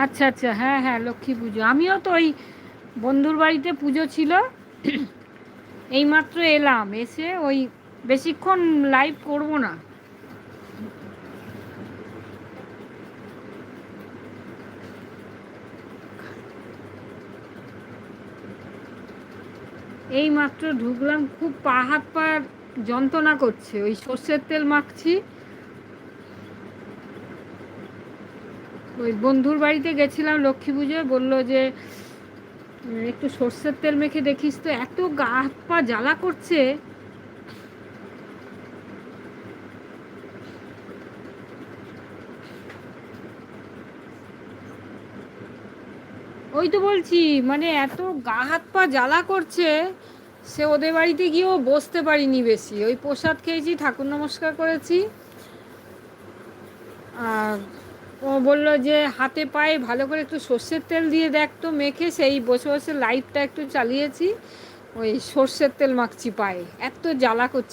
আচ্ছা আচ্ছা, হ্যাঁ হ্যাঁ, লক্ষ্মী পুজো। আমিও তো ওই বন্ধুর বাড়িতে পুজো ছিল, এইমাত্র এলাম, এসে ওই বেশিক্ষণ লাইভ করব না। এইমাত্র ঢুকলাম, খুব পা হাত পা যন্ত্রণা করছে, ওই সর্ষের তেল মাখছি। ওই বন্ধুর বাড়িতে গেছিলাম লক্ষ্মী পুজোয়, বললো যে একটু সর্ষের তেল মেখে দেখিস তো, এত গা হাত পা জ্বালা করছে। ওই তো বলছি, মানে এত গা হাত পা জ্বালা করছে, সে ওদের বাড়িতে গিয়েও বসতে পারিনি বেশি, ওই প্রসাদ খেয়েছি, ঠাকুর নমস্কার করেছি। আর ও বললো যে হাতে পায়ে ভালো করে একটু সর্ষের তেল দিয়ে দেখ তো মেখে, সেই বসে বসে লাইটটা একটু চালিয়েছি, ওই সর্ষের তেল মাখছি পায়ে, এত জ্বালা করছে।